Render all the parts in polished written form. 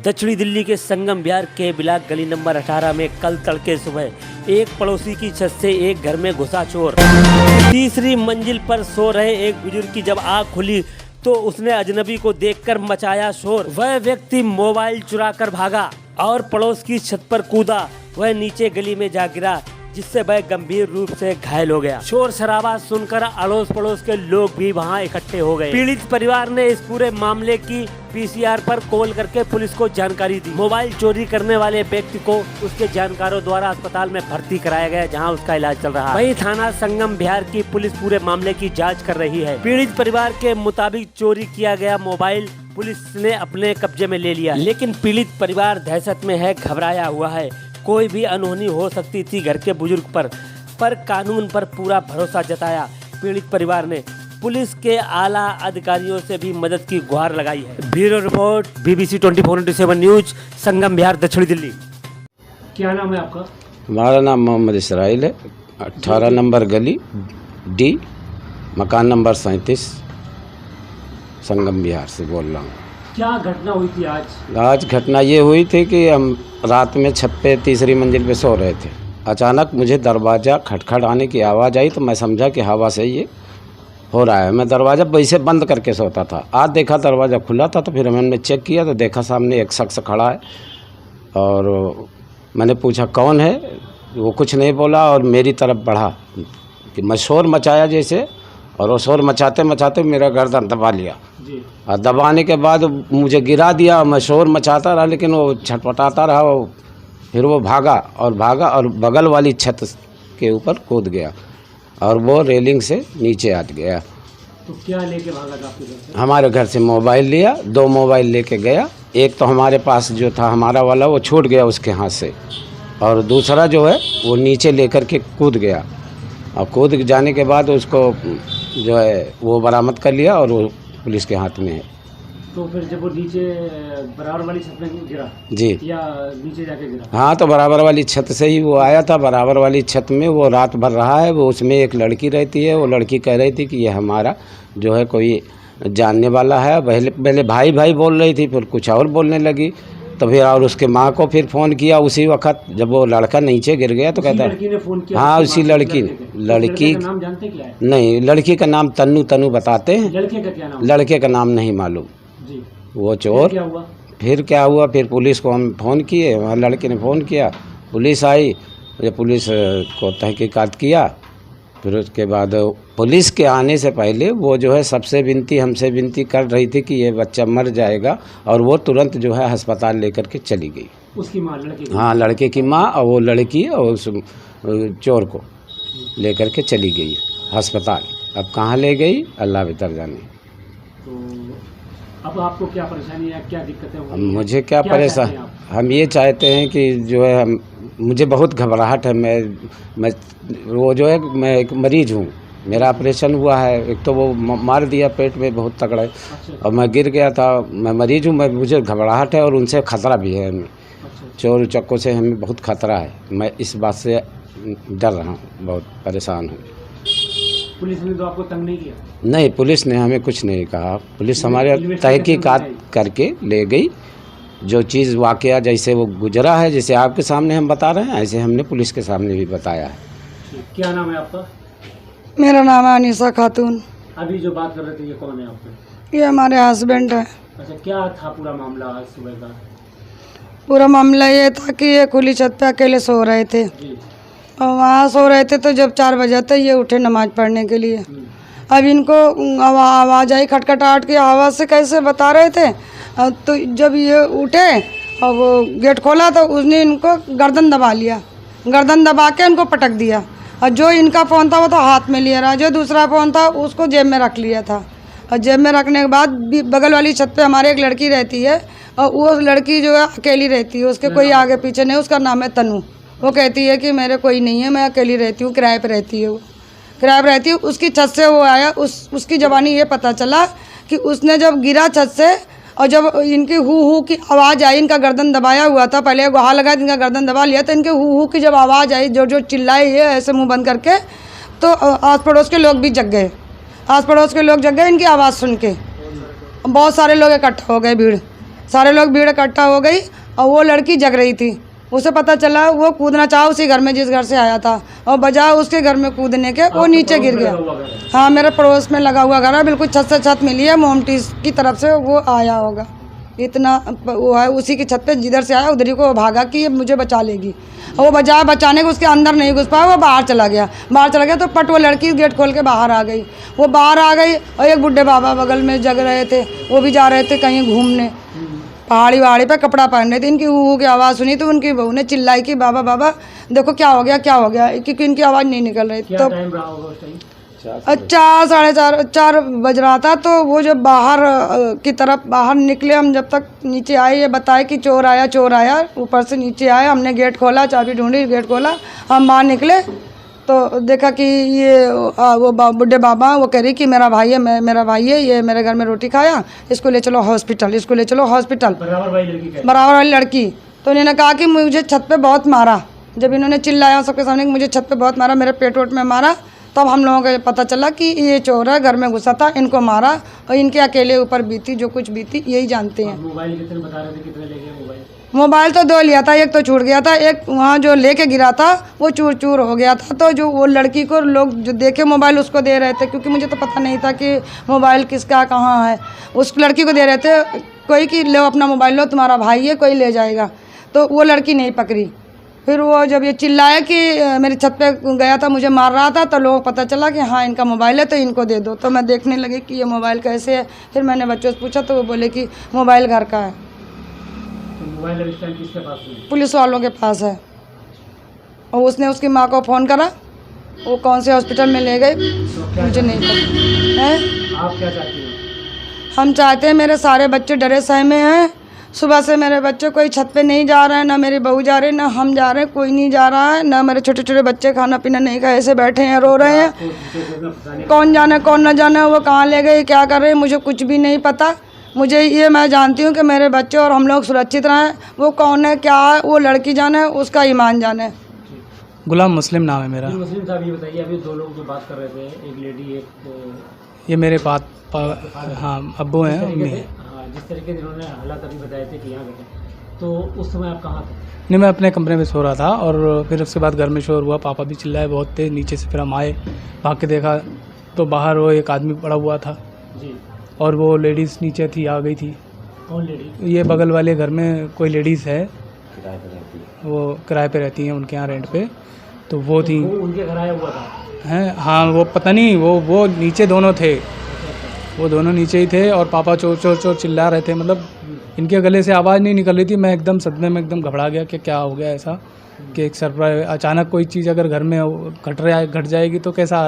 दक्षिणी दिल्ली के संगम विहार के बिलाक गली नंबर 18 में कल तड़के सुबह एक पड़ोसी की छत से एक घर में घुसा चोर। तीसरी मंजिल पर सो रहे एक बुजुर्ग की जब आंख खुली तो उसने अजनबी को देखकर मचाया शोर। वह व्यक्ति मोबाइल चुरा कर भागा और पड़ोस की छत पर कूदा। वह नीचे गली में जा गिरा जिससे वह गंभीर रूप से घायल हो गया। शोर शराबा सुनकर अड़ोस पड़ोस के लोग भी वहां इकट्ठे हो गए। पीड़ित परिवार ने इस पूरे मामले की पीसीआर पर कॉल करके पुलिस को जानकारी दी। मोबाइल चोरी करने वाले व्यक्ति को उसके जानकारों द्वारा अस्पताल में भर्ती कराया गया, जहां उसका इलाज चल रहा है। वहीं थाना संगम विहार की पुलिस पूरे मामले की जाँच कर रही है। पीड़ित परिवार के मुताबिक चोरी किया गया मोबाइल पुलिस ने अपने कब्जे में ले लिया, लेकिन पीड़ित परिवार दहशत में है, घबराया हुआ है। कोई भी अनहोनी हो सकती थी घर के बुजुर्ग पर कानून पर पूरा भरोसा जताया। पीड़ित परिवार ने पुलिस के आला अधिकारियों से भी मदद की गुहार लगाई है। ब्यूरो रिपोर्ट BBC 24/7 न्यूज, संगम विहार, दक्षिणी दिल्ली। क्या नाम है आपका? हमारा नाम मोहम्मद इसराइल है। 18 नंबर गली D, मकान नंबर 37, संगम विहार से बोल रहा हूँ। क्या घटना हुई थी आज? आज घटना ये हुई थी कि हम रात में छत पे तीसरी मंजिल पे सो रहे थे। अचानक मुझे दरवाज़ा खटखट आने की आवाज़ आई तो मैं समझा कि हवा से ये हो रहा है। मैं दरवाज़ा वैसे बंद करके सोता था। आज देखा दरवाज़ा खुला था तो फिर मैंने चेक किया तो देखा सामने एक शख्स खड़ा है और मैंने पूछा कौन है। वो कुछ नहीं बोला और मेरी तरफ बढ़ा कि मैं शोर मचाया जैसे, और वो शोर मचाते मचाते मेरा गर्दन दबा लिया और दबाने के बाद मुझे गिरा दिया। मैं शोर मचाता रहा लेकिन वो छटपटाता रहा। फिर वो भागा और बगल वाली छत के ऊपर कूद गया और वो रेलिंग से नीचे आ गया। तो क्या लेके भागा था आपके घर से? हमारे घर से मोबाइल लिया, 2 मोबाइल लेके गया। एक तो हमारे पास जो था हमारा वाला वो छूट गया उसके हाथ से, और दूसरा जो है वो नीचे लेकर के कूद गया। और कूद जाने के बाद उसको जो है वो बरामद कर लिया और वो पुलिस के हाथ में है। तो फिर जब वो नीचे बराबर वाली छत में गिरा जी, या नीचे जाके गिरा? हाँ, तो बराबर वाली छत से ही वो आया था। बराबर वाली छत में वो रात भर रहा है। वो उसमें एक लड़की रहती है। वो लड़की कह रही थी कि ये हमारा जो है कोई जानने वाला है। पहले भाई भाई बोल रही थी, फिर कुछ और बोलने लगी। तो फिर और उसके माँ को फिर फ़ोन किया उसी वक्त जब वो लड़का नीचे गिर गया तो कहता लड़की ने फ़ोन किया? हाँ, उसी लड़की ने। लड़की का नाम जानते क्या है? नहीं, लड़की का नाम तन्नू बताते हैं। लड़के का क्या नाम? लड़के का नाम नहीं मालूम जी। वो चोर। फिर क्या हुआ? फिर पुलिस को हम फ़ोन किए, वहाँ लड़के ने फ़ोन किया, पुलिस आई। जब पुलिस को तहकीकात किया फिर उसके बाद पुलिस के आने से पहले वो जो है हमसे विनती कर रही थी कि ये बच्चा मर जाएगा, और वो तुरंत जो है अस्पताल लेकर के चली गई। उसकी माँ? लड़के की? हाँ, लड़के की माँ और वो लड़की और उस चोर को लेकर के चली गई अस्पताल। अब कहाँ ले गई अल्लाह बेहतर जाने। तो अब आपको क्या परेशानी है, क्या दिक्कतें हो? मुझे क्या परेशानी, हम ये चाहते हैं कि जो है मुझे बहुत घबराहट है। मैं वो जो है मैं एक मरीज हूँ, मेरा ऑपरेशन हुआ है। एक तो वो मार दिया पेट में बहुत तगड़ा, और मैं गिर गया था। मैं मरीज हूँ, मुझे घबराहट है और उनसे खतरा भी है हमें। चोर चक्कों से हमें बहुत खतरा है। मैं इस बात से डर रहा हूँ, बहुत परेशान हूँ। पुलिस ने तो आपको तंग नहीं किया? नहीं, पुलिस ने हमें कुछ नहीं कहा। पुलिस हमारे तहकीकात करके ले गई। जो चीज़ वाकया जैसे वो गुजरा है, जैसे आपके सामने हम बता रहे हैं, ऐसे हमने पुलिस के सामने भी बताया है। क्या नाम है आपका? मेरा नाम है अनीसा खातून। अभी जो बात कर रहे थे ये कौन है आपके? ये हमारे हस्बैंड है। अच्छा, क्या था पूरा मामला आज सुबह का? पूरा मामला ये था कि ये खुली छत पे अकेले सो रहे थे और वहाँ सो रहे थे तो जब 4 बजे थे ये उठे नमाज पढ़ने के लिए। अब इनको आवाज़ आई खटखटाहट की आवाज़ से, कैसे बता रहे थे। तो जब ये उठे और वो गेट खोला तो उसने इनको गर्दन दबा लिया। गर्दन दबा के इनको पटक दिया, और जो इनका फ़ोन था वो तो हाथ में लिया रहा, जो दूसरा फ़ोन था उसको जेब में रख लिया था। और जेब में रखने के बाद बगल वाली छत पे हमारे एक लड़की रहती है, और वो लड़की जो है अकेली रहती है, उसके कोई आगे पीछे नहीं। उसका नाम है तन्नू। वो कहती है कि मेरे कोई नहीं है, मैं अकेली रहती हूँ, किराए पे रहती है। वो किराए पे रहती है। उसकी छत से वो आया। उसकी ज़बानी ये पता चला कि उसने जब गिरा छत से और जब इनकी हू की आवाज़ आई, इनका गर्दन दबाया हुआ था, पहले गुहा लगा इनका गर्दन दबा लिया, तो इनके हू की जब आवाज़ आई, जो चिल्लाए ये ऐसे मुंह बंद करके, तो आस पड़ोस के लोग भी जग गए। आस पड़ोस के लोग जग गए इनकी आवाज़ सुन के। बहुत सारे लोग इकट्ठा हो गए, भीड़ सारे लोग भीड़ इकट्ठा हो गई और वो लड़की जग रही थी। उसे पता चला, वो कूदना चाहा उसी घर में जिस घर से आया था, और बजाय उसके घर में कूदने के वो नीचे गिर गया। हाँ, मेरे पड़ोस में लगा हुआ घर है, बिल्कुल छत से छत मिली है, मोमटी की तरफ से वो आया होगा। इतना वो है, उसी की छत पे जिधर से आया उधर ही को भागा कि ये मुझे बचा लेगी। और वो बजाय बचाने को उसके अंदर नहीं घुस पाया, वो बाहर चला गया तो पट वो लड़की गेट खोल के बाहर आ गई। वो बाहर आ गई और एक बुढ़े बाबा बगल में जग रहे थे, वो भी जा रहे थे कहीं घूमने, पहाड़ी पे कपड़ा पहन रहे थे। इनकी ऊ की आवाज़ सुनी तो उनकी बहू ने चिल्लाई कि बाबा बाबा देखो क्या हो गया, क्योंकि इनकी आवाज़ नहीं निकल रही। तो 4 साढ़े 4 बज रहा था। तो वो जब बाहर की तरफ बाहर निकले, हम जब तक नीचे आए, ये बताए कि चोर आया, ऊपर से नीचे आए, हमने गेट खोला, चाबी ढूंढी, गेट खोला, हम बाहर निकले तो देखा कि ये वो बुढ़े बाबा, वो कह रही कि मेरा भाई है, ये मेरे घर में रोटी खाया, इसको ले चलो हॉस्पिटल। बराबर वाली लड़की। तो उन्होंने कहा कि मुझे छत पे बहुत मारा। जब इन्होंने चिल्लाया सबके सामने कि मुझे छत पे बहुत मारा, मेरे पेट वोट में मारा, तब हम लोगों को पता चला कि ये चोर है, घर में घुसा था, इनको मारा और इनके अकेले ऊपर बीती जो कुछ बीती यही जानते हैं। मोबाइल कितने बता रहे थे, कितने ले गए मोबाइल तो 2 लिया था, एक तो छूट गया था, एक वहाँ जो लेके गिरा था वो चूर चूर हो गया था। तो जो वो लड़की को लोग जो देखे मोबाइल उसको दे रहे थे, क्योंकि मुझे तो पता नहीं था कि मोबाइल किसका कहाँ है। उस लड़की को दे रहे थे कोई कि लो अपना मोबाइल लो, तुम्हारा भाई है, कोई ले जाएगा। तो वो लड़की नहीं पकड़ी। फिर वो जब ये चिल्लाया कि मेरी छत पे गया था, मुझे मार रहा था, तो लोगों को पता चला कि हाँ इनका मोबाइल है तो इनको दे दो। तो मैं देखने लगी कि ये मोबाइल कैसे है। फिर मैंने बच्चों से पूछा तो वो बोले कि मोबाइल घर का है। मोबाइल इस टाइम किसके पास है? पुलिस वालों के पास है। और उसने उसकी माँ को फ़ोन करा, वो कौन से हॉस्पिटल में ले गए मुझे नहीं पता है। आप क्या चाहती हो? हम चाहते हैं, मेरे सारे बच्चे डरे सहमे हैं। सुबह से मेरे बच्चे कोई छत पे नहीं जा रहे हैं, ना मेरी बहू जा रही है, ना हम जा रहे हैं, कोई नहीं जा रहा है। ना मेरे छोटे छोटे बच्चे खाना पीना नहीं खाए, ऐसे बैठे हैं, रो रहे हैं। कौन जाने कौन ना जाने वो कहाँ ले गए, क्या कर रहे हैं, मुझे कुछ भी नहीं पता। मुझे ये मैं जानती हूँ कि मेरे बच्चे और हम लोग सुरक्षित रहें। वो कौन है, क्या है, वो लड़की जाने, उसका ईमान जाने। गुलाम मुस्लिम नाम है मेरा। मुस्लिम साहब ये बताइए, अभी 2 लोग जो बात कर रहे थे, एक लेडी एक ये मेरे हाँ अब्बू हैं, अम्मी हैं। जिस तरीके से इन्होंने हालात अभी बताए थे कि यहाँ गए, तो उस समय आप कहाँ थे? नहीं, मैं अपने कमरे में सो रहा था और फिर उसके बाद घर में शोर हुआ, पापा भी चिल्लाए बहुत तेज नीचे से। फिर हम आए, भाग के देखा तो बाहर वो एक आदमी पड़ा हुआ था जी, और वो लेडीज़ नीचे थी, आ गई थी। कौन लेडी? ये बगल वाले घर में कोई लेडीज़ है, वो किराए पे रहती हैं, उनके यहाँ रेंट पे। तो वो थी, वो उनके घर आया हुआ था? हैं हाँ, वो पता नहीं, वो नीचे दोनों थे, वो दोनों नीचे ही थे और पापा चोर चोर चोर चिल्ला रहे थे। मतलब इनके गले से आवाज़ नहीं निकल रही थी। मैं एकदम सदमे में एकदम घबरा गया कि क्या हो गया ऐसा, कि एक सरप्राइज अचानक कोई चीज़ अगर घर में घट जाएगी तो कैसा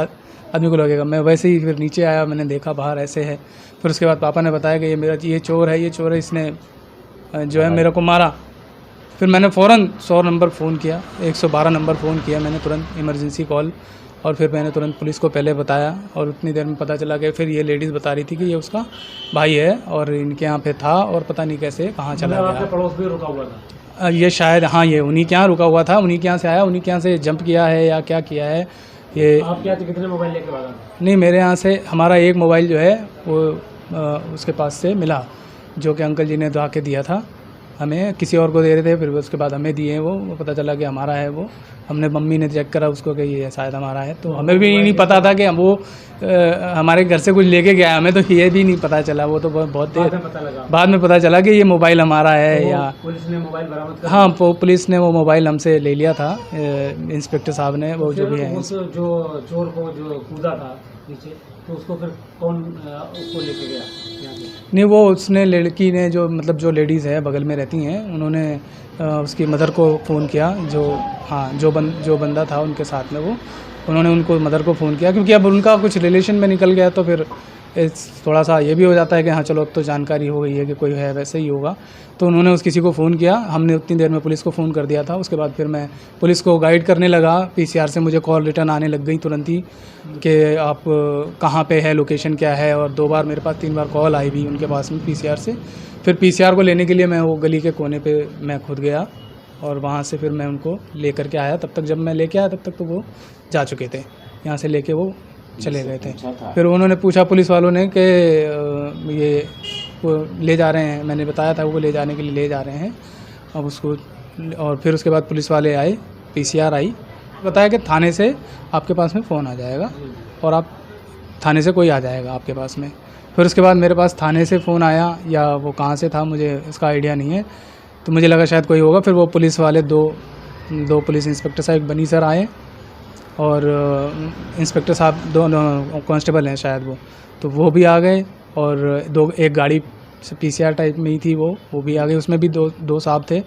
आदमी को लगेगा। मैं वैसे ही फिर नीचे आया, मैंने देखा बाहर ऐसे है। फिर उसके बाद पापा ने बताया कि ये चोर है, इसने जो है मेरे को मारा। फिर मैंने फ़ौरन 100 नंबर फ़ोन किया, 112 नंबर फ़ोन किया मैंने, तुरंत इमरजेंसी कॉल। और फिर मैंने तुरंत पुलिस को पहले बताया और उतनी देर में पता चला कि फिर ये लेडीज़ बता रही थी कि ये उसका भाई है और इनके यहाँ पे था और पता नहीं कैसे कहाँ चला गया। पड़ोस भी रुका हुआ था? ये शायद हाँ, ये उन्हीं के यहाँ रुका हुआ था, उन्हीं के यहाँ से आया, उन्हीं के यहाँ से जंप किया है या क्या किया है ये। आप क्या कितने मोबाइल लेके भागा? नहीं, मेरे यहाँ से हमारा एक मोबाइल जो है वो उसके पास से मिला, जो कि अंकल जी ने दवा के दिया था हमें, किसी और को दे रहे थे, फिर उसके बाद हमें दिए वो पता चला कि हमारा है वो। हमने मम्मी ने चेक करा उसको कि ये शायद हमारा है, तो हमें भी नहीं पता था कि वो हमारे घर से कुछ लेके गया, हमें तो ये भी नहीं पता चला। वो तो बहुत देर बाद में पता चला कि ये मोबाइल हमारा है। तो या पुलिस ने मोबाइल बरामद कर? हाँ, पुलिस ने वो मोबाइल हमसे ले लिया था, इंस्पेक्टर साहब ने, वो जो भी है। जो चोर को जो कूदा था नीचे, तो उसको फिर कौन उसको लेके गया यहाँ से? नहीं, वो उसने लड़की ने जो मतलब जो लेडीज़ है बगल में रहती हैं, उन्होंने उसकी मदर को फ़ोन किया, जो बंदा था उनके साथ में, उन्होंने उनको मदर को फ़ोन किया, क्योंकि अब उनका कुछ रिलेशन में निकल गया तो फिर थोड़ा सा ये भी हो जाता है कि हाँ चलो अब तो जानकारी हो गई है कि कोई है, वैसे ही होगा। तो उन्होंने किसी को फ़ोन किया, हमने उतनी देर में पुलिस को फ़ोन कर दिया था। उसके बाद फिर मैं पुलिस को गाइड करने लगा। पीसीआर से मुझे कॉल रिटर्न आने लग गई तुरंत ही कि आप कहाँ पे है, लोकेशन क्या है, और 2 बार मेरे पास 3 बार कॉल आई भी उनके पास में पीसीआर से। फिर पीसीआर को लेने के लिए मैं वो गली के कोने पर मैं खुद गया और वहाँ से फिर मैं उनको ले करके आया। तब तक जब मैं लेके आया तब तक तो वो जा चुके थे, यहाँ से लेके वो चले गए थे। फिर उन्होंने पूछा पुलिस वालों ने कि ये वो ले जा रहे हैं, मैंने बताया था वो ले जाने के लिए ले जा रहे हैं अब उसको। और फिर उसके बाद पुलिस वाले आए, PCR आई, बताया कि थाने से आपके पास में फ़ोन आ जाएगा और आप थाने से कोई आ जाएगा आपके पास में। फिर उसके बाद मेरे पास थाने से फ़ोन आया या वो कहाँ से था मुझे इसका आइडिया नहीं है, तो मुझे लगा शायद कोई होगा। फिर वो पुलिस वाले दो पुलिस इंस्पेक्टर साहब, बनी सर आए और इंस्पेक्टर साहब, दोनों कांस्टेबल हैं शायद वो, तो वो भी आ गए। और एक गाड़ी PCR टाइप में ही थी वो भी आ गई, उसमें भी दो साहब थे।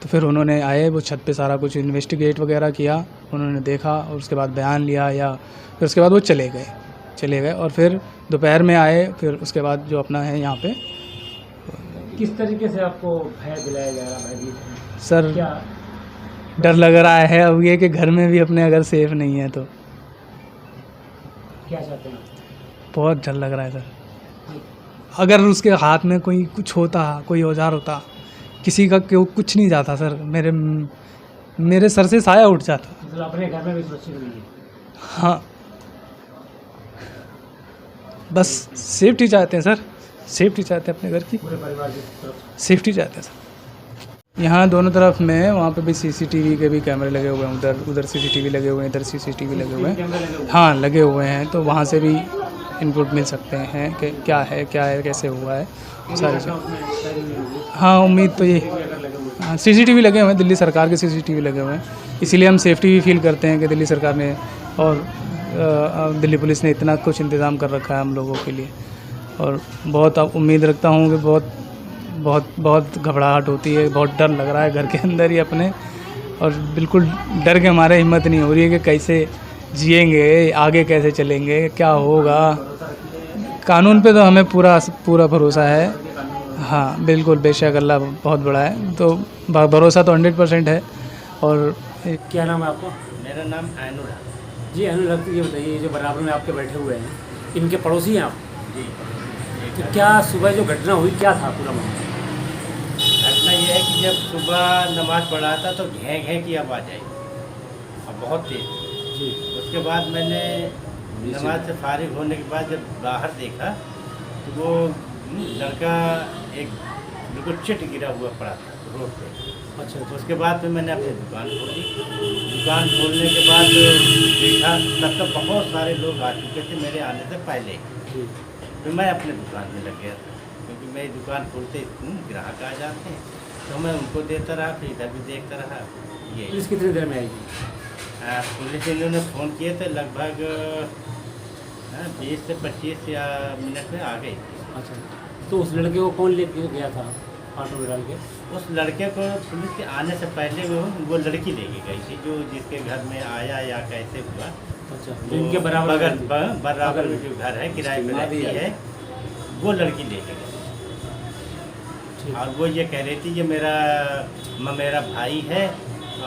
तो फिर उन्होंने आए, वो छत पे सारा कुछ इन्वेस्टिगेट वगैरह किया, उन्होंने देखा और उसके बाद बयान लिया, या फिर उसके बाद वो चले गए और फिर दोपहर में आए। फिर उसके बाद जो अपना है यहाँ पे। किस तरीके से आपको भय दिलाया जा रहा है? सर क्या डर लग रहा है अब ये कि घर में भी अपने अगर सेफ नहीं है तो क्या चाहते हैं? बहुत डर लग रहा है सर। अगर उसके हाथ में कोई कुछ होता, कोई औजार होता, किसी का कुछ नहीं जाता सर, मेरे सर से साया उठ जाता। मतलब अपने घर में भी सुरक्षित नहीं है? हाँ, बस सेफ्टी चाहते हैं सर, सेफ्टी चाहते हैं अपने घर की, पूरे परिवार की तरफ? सेफ्टी चाहते हैं सर। यहाँ दोनों तरफ में, वहाँ पे भी CCTV के भी कैमरे लगे हुए हैं, उधर CCTV लगे हुए हैं, इधर CCTV लगे हुए हैं। हाँ, लगे हुए हैं, तो वहाँ से भी इनपुट मिल सकते हैं कि क्या है कैसे हुआ है सारी चीज़। हाँ, उम्मीद तो ये, हाँ, CCTV लगे हुए हैं, दिल्ली सरकार के CCTV लगे हुए हैं, इसीलिए हम सेफ्टी भी फील करते हैं कि दिल्ली सरकार ने और दिल्ली पुलिस ने इतना कुछ इंतज़ाम कर रखा है हम लोगों के लिए। और बहुत उम्मीद रखता हूँ कि बहुत घबराहट होती है, बहुत डर लग रहा है घर के अंदर ही अपने, और बिल्कुल डर के हमारे हिम्मत नहीं हो रही है कि कैसे जिएंगे, आगे कैसे चलेंगे, क्या होगा। कानून पे तो हमें पूरा भरोसा है। हाँ बिल्कुल, बेशक अल्लाह बहुत बड़ा है, तो भरोसा तो 100% है। और क्या नाम है आपका? मेरा नाम अनुराग। जी अनुराग, ये बताइए, ये जो बराबर में आपके बैठे हुए हैं, इनके पड़ोसी हैं आप? जी। तो क्या सुबह जो घटना हुई क्या था पूरा मामला? घटना यह है कि जब सुबह नमाज पढ़ा था तो घें घें की आवाज़ आई और बहुत तेज़। जी। उसके बाद मैंने नमाज से फारिग होने के बाद जब बाहर देखा तो वो लड़का एक बिल्कुल चिट गिरा हुआ पड़ा था रोड पे। अच्छा। उसके बाद फिर मैंने अपनी दुकान खोली। दुकान खोलने के बाद देखा तब तक बहुत सारे लोग आ चुके थे मेरे आने से पहले। जी। फिर मैं अपने दुकान में लग गया था, क्योंकि मेरी दुकान खोलते ग्राहक आ जाते हैं, तो मैं उनको देता रहा, फिर इधर भी देखता रहा। ये पुलिस कितनी देर में आई थी? पुलिस इन्होंने फ़ोन किए थे लगभग 20 से 25 या मिनट में आ गई थी। अच्छा, तो उस लड़के को कौन लेके गया था ऑटो में डाल के? उस लड़के को पुलिस के आने से पहले वो लड़की लेके गई थी, जो जिसके घर में आया या कैसे हुआ। अच्छा, जिनके बराबर में जो घर है किराए पे रहती है, वो लड़की लेके गई। और वो ये कह रही थी कि मेरा भाई है,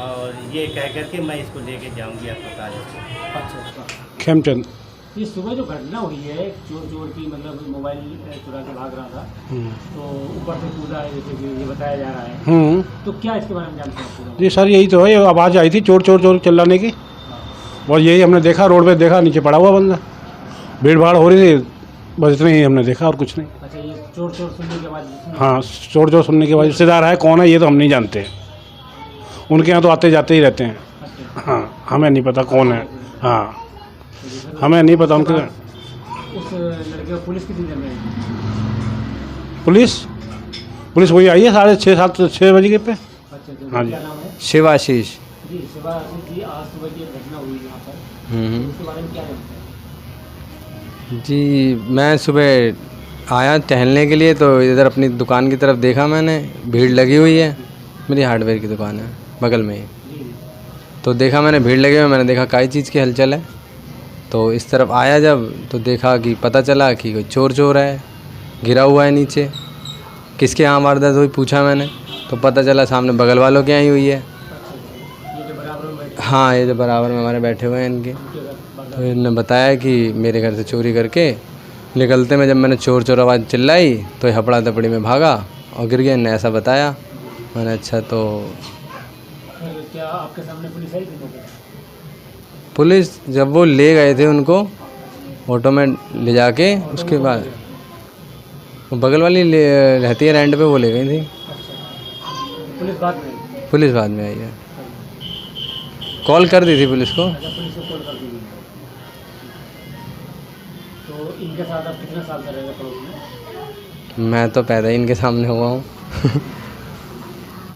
और ये कह करके मैं इसको लेके जाऊंगी अस्पताल। अच्छा। खेमचंद। ये सुबह जो घटना हुई है, चोर की मतलब मोबाइल चुरा के भाग रहा था, तो ऊपर से कूदा है, जैसे कि ये बताया जा रहा है, तो क्या इसके बारे में जानते हैं? जी सर, यही तो है, ये आवाज़ आई थी चोर चोर चोर चिल्लाने की, और यही हमने देखा, रोड पे देखा नीचे पड़ा हुआ बंदा, भीड़ भाड़ हो रही थी, बस इतना ही हमने देखा और कुछ नहीं। अच्छा, ये चोर सुनने के बाद? हाँ, चोर सुनने के बाद रिश्तेदार है, कौन है ये तो हम नहीं जानते, उनके यहाँ तो आते जाते ही रहते हैं। अच्छा। हाँ, हमें नहीं पता कौन है। हाँ, हमें नहीं पता उनके। उस लड़के को पुलिस कितनी देर में आई? पुलिस वही आई है 6:30 बजे के पे। अच्छा। हाँ जी। क्या नाम है? शिवाशीष जी, शिवाशीष जी, आज सुबह की घटना हुई यहाँ पर, उसके बारे में क्या जानते हैं? जी, मैं सुबह आया टहलने के लिए, तो इधर अपनी दुकान की तरफ देखा मैंने, भीड़ लगी हुई है, मेरी हार्डवेयर की दुकान है बगल में ही, तो देखा मैंने भीड़ लगी हुई, मैंने देखा काई चीज़ की हलचल है, तो इस तरफ आया जब, तो देखा कि पता चला कि कोई चोर है, गिरा हुआ है नीचे। किसके यहाँ वारदात हुई पूछा मैंने, तो पता चला सामने बगल वालों के यहाँ ही हुई है। हाँ, ये जो बराबर में हमारे बैठे हुए हैं इनके, तो इन्होंने बताया कि मेरे घर से चोरी करके निकलते में जब मैंने चोर चोर आवाज़ चिल्लाई तो ये हपड़ा तपड़ी में भागा और गिर गया। इन्हें ऐसा बताया, मैंने अच्छा। तो क्या आपके सामने पुलिस आई थी? पुलिस जब वो ले गए थे उनको ऑटो में ले जाके, उसके बाद वो बगल वाली रहती है रेंट पे, वो ले गई थी। पुलिस बाद में? पुलिस बाद में आई है, कॉल कर दी थी पुलिस को। पुलिस को कॉल कर दी। तो इनके साथ आप कितने साल से रह रहे पड़ोस में? मैं तो पैदा ही इनके सामने हुआ हूँ।